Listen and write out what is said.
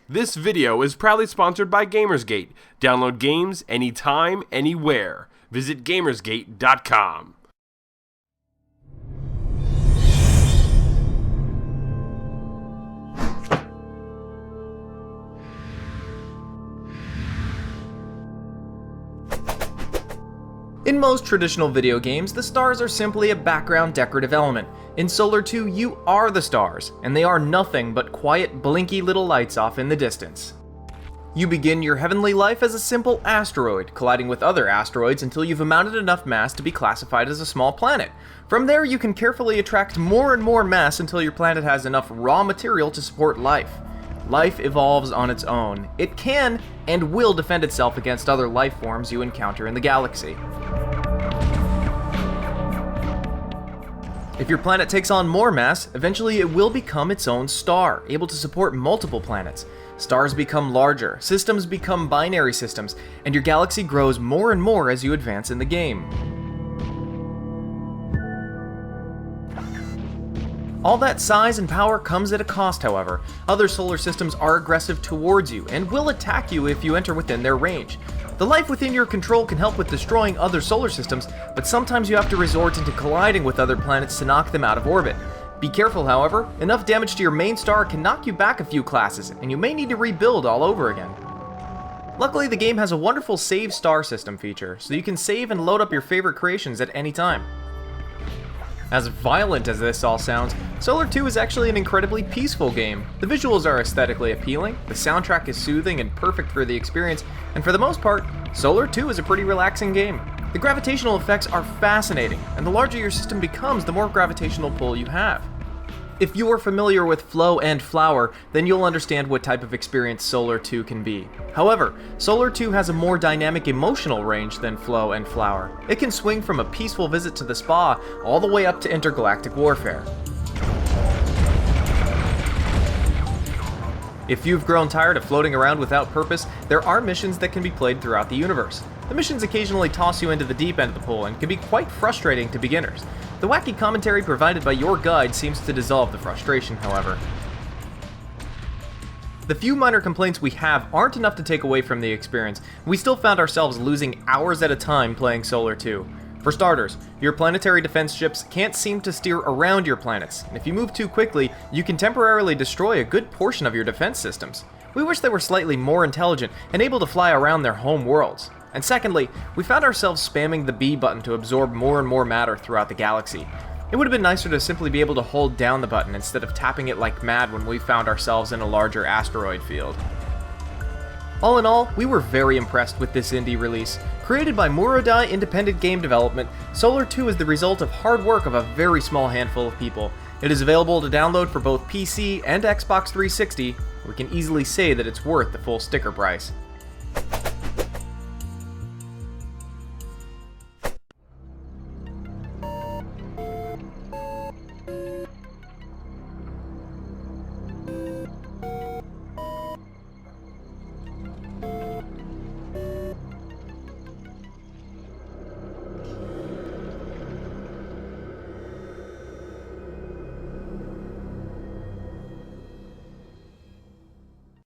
This video is proudly sponsored by Gamersgate. Download games anytime, anywhere. Visit Gamersgate.com. In most traditional video games, the stars are simply a background decorative element. In Solar 2, you are the stars, and they are nothing but quiet, blinky little lights off in the distance. You begin your heavenly life as a simple asteroid, colliding with other asteroids until you've amounted enough mass to be classified as a small planet. From there, you can carefully attract more and more mass until your planet has enough raw material to support life. Life evolves on its own. It can and will defend itself against other life forms you encounter in the galaxy. If your planet takes on more mass, eventually it will become its own star, able to support multiple planets. Stars become larger, systems become binary systems, and your galaxy grows more and more as you advance in the game. All that size and power comes at a cost, however. Other solar systems are aggressive towards you and will attack you if you enter within their range. The life within your control can help with destroying other solar systems, but sometimes you have to resort into colliding with other planets to knock them out of orbit. Be careful, however, enough damage to your main star can knock you back a few classes, and you may need to rebuild all over again. Luckily, the game has a wonderful save star system feature, so you can save and load up your favorite creations at any time. As violent as this all sounds, Solar 2 is actually an incredibly peaceful game. The visuals are aesthetically appealing, the soundtrack is soothing and perfect for the experience, and for the most part, Solar 2 is a pretty relaxing game. The gravitational effects are fascinating, and the larger your system becomes, the more gravitational pull you have. If you are familiar with Flow and Flower, then you'll understand what type of experience Solar 2 can be. However, Solar 2 has a more dynamic emotional range than Flow and Flower. It can swing from a peaceful visit to the spa all the way up to intergalactic warfare. If you've grown tired of floating around without purpose, there are missions that can be played throughout the universe. The missions occasionally toss you into the deep end of the pool and can be quite frustrating to beginners. The wacky commentary provided by your guide seems to dissolve the frustration, however. The few minor complaints we have aren't enough to take away from the experience. We still found ourselves losing hours at a time playing Solar 2. For starters, your planetary defense ships can't seem to steer around your planets, and if you move too quickly, you can temporarily destroy a good portion of your defense systems. We wish they were slightly more intelligent and able to fly around their home worlds. And secondly, we found ourselves spamming the B button to absorb more and more matter throughout the galaxy. It would have been nicer to simply be able to hold down the button instead of tapping it like mad when we found ourselves in a larger asteroid field. All in all, we were very impressed with this indie release. Created by Murudai Independent Game Development, Solar 2 is the result of hard work of a very small handful of people. It is available to download for both PC and Xbox 360. We can easily say that it's worth the full sticker price.